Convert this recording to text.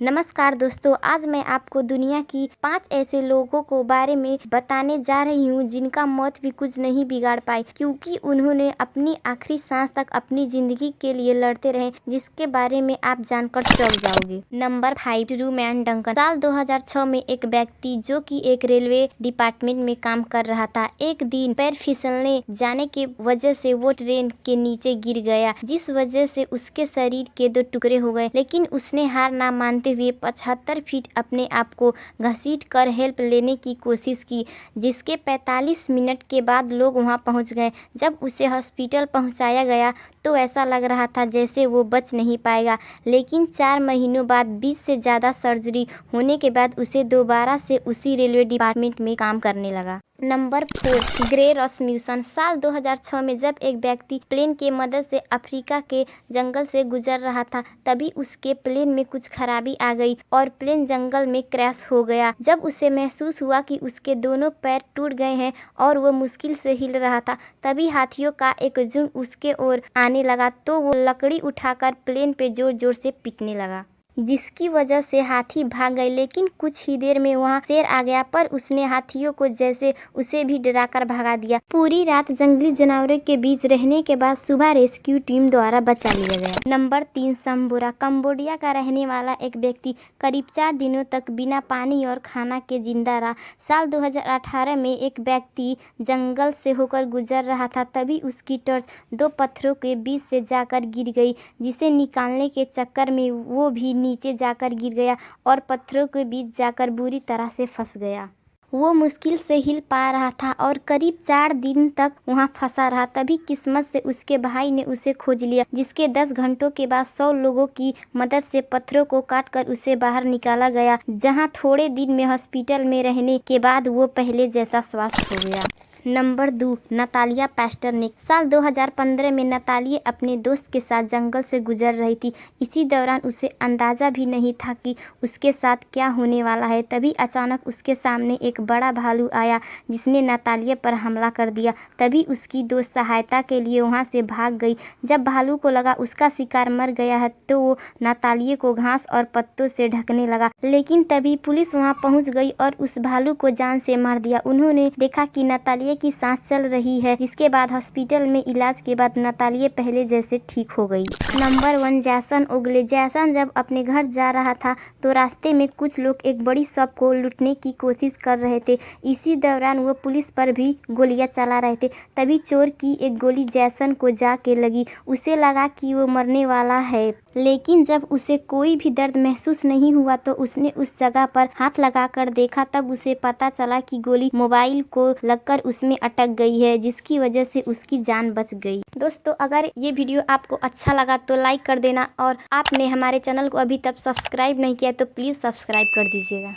नमस्कार दोस्तों, आज मैं आपको दुनिया की 5 ऐसे लोगों को बारे में बताने जा रही हूँ जिनका मौत भी कुछ नहीं बिगाड़ पाई, क्योंकि उन्होंने अपनी आखिरी सांस तक अपनी जिंदगी के लिए लड़ते रहे, जिसके बारे में आप जानकर चौंक जाओगे। Number 5, Drew man Duncan. साल 2006 में एक व्यक्ति जो कि एक रेलवे डिपार्टमेंट में काम कर रहा था, एक दिन पैर फिसलने जाने के वजह से वो ट्रेन के नीचे गिर गया, जिस वजह से उसके शरीर के 2 टुकड़े हो गए। लेकिन उसने हार ना मानते हुए 75 फीट अपने आप को घसीट कर हेल्प लेने की कोशिश की, जिसके 45 मिनट के बाद लोग वहां पहुंच गए। जब उसे हॉस्पिटल पहुंचाया गया तो ऐसा लग रहा था जैसे वो बच नहीं पाएगा, लेकिन 4 महीनों बाद 20 से ज़्यादा सर्जरी होने के बाद उसे दोबारा से उसी रेलवे डिपार्टमेंट में काम करने लगा। Number 4, Gray Rasmussen. साल 2006 में जब एक व्यक्ति प्लेन के मदद से अफ्रीका के जंगल से गुजर रहा था, तभी उसके प्लेन में कुछ खराबी आ गई और प्लेन जंगल में क्रैश हो गया। जब उसे महसूस हुआ कि उसके दोनों पैर टूट गए हैं और वो मुश्किल से हिल रहा था, तभी हाथियों का एक झुंड उसके ओर आने लगा, तो वो लकड़ी उठाकर प्लेन पे जोर जोर से पीटने लगा, जिसकी वजह से हाथी भाग गए। लेकिन कुछ ही देर में वहां शेर आ गया, पर उसने हाथियों को जैसे उसे भी डराकर भगा दिया। पूरी रात जंगली जानवरों के बीच रहने के बाद सुबह रेस्क्यू टीम द्वारा बचा लिया गया। नंबर 3, सम्बोरा। कंबोडिया का रहने वाला एक व्यक्ति करीब 4 दिनों तक बिना पानी और खाना के जिंदा रहा। साल 2018 में एक व्यक्ति जंगल से होकर गुजर रहा था, तभी उसकी टॉर्च 2 पत्थरों के बीच से जाकर गिर गई, जिसे निकालने के चक्कर में वो भी नीचे जाकर गिर गया और पत्थरों के बीच जाकर बुरी तरह से फंस गया। वो मुश्किल से हिल पा रहा था और करीब 4 दिन तक वहां फंसा रहा। तभी किस्मत से उसके भाई ने उसे खोज लिया, जिसके 10 घंटों के बाद 100 लोगों की मदद से पत्थरों को काटकर उसे बाहर निकाला गया, जहां थोड़े दिन में हॉस्पिटल में रहने के बाद वो पहले जैसा स्वस्थ हो गया। Number 2, Natalia Pasternak. साल 2015 में नतालिया अपने दोस्त के साथ जंगल से गुजर रही थी। इसी दौरान उसे अंदाज़ा भी नहीं था कि उसके साथ क्या होने वाला है। तभी अचानक उसके सामने एक बड़ा भालू आया, जिसने नतालिया पर हमला कर दिया। तभी उसकी दोस्त सहायता के लिए वहां से भाग गई। जब भालू को लगा उसका शिकार मर गया है, तो वो नतालिया को घास और पत्तों से ढकने लगा, लेकिन तभी पुलिस वहां पहुंच गई और उस भालू को जान से मार दिया। उन्होंने देखा कि नतालिया की सांस चल रही है, जिसके बाद हॉस्पिटल में इलाज के बाद नतालिया पहले जैसे ठीक हो गई। नंबर 1, जैसन ओगले। जैसन जब अपने घर जा रहा था तो रास्ते में कुछ लोग एक बड़ी शॉप को लूटने की कोशिश कर रहे थे। इसी दौरान वो पुलिस पर भी गोलियां चला रहे थे। तभी चोर की एक गोली जैसन को जाके लगी। उसे लगा कि वो मरने वाला है, लेकिन जब उसे कोई भी दर्द महसूस नहीं हुआ तो उसने उस जगह पर हाथ लगाकर देखा। तब उसे पता चला कि गोली मोबाइल को लगकर उसमें अटक गई है, जिसकी वजह से उसकी जान बच गई। दोस्तों, अगर ये वीडियो आपको अच्छा लगा तो लाइक कर देना, और आपने हमारे चैनल को अभी तक सब्सक्राइब नहीं किया तो प्लीज़ सब्सक्राइब कर दीजिएगा।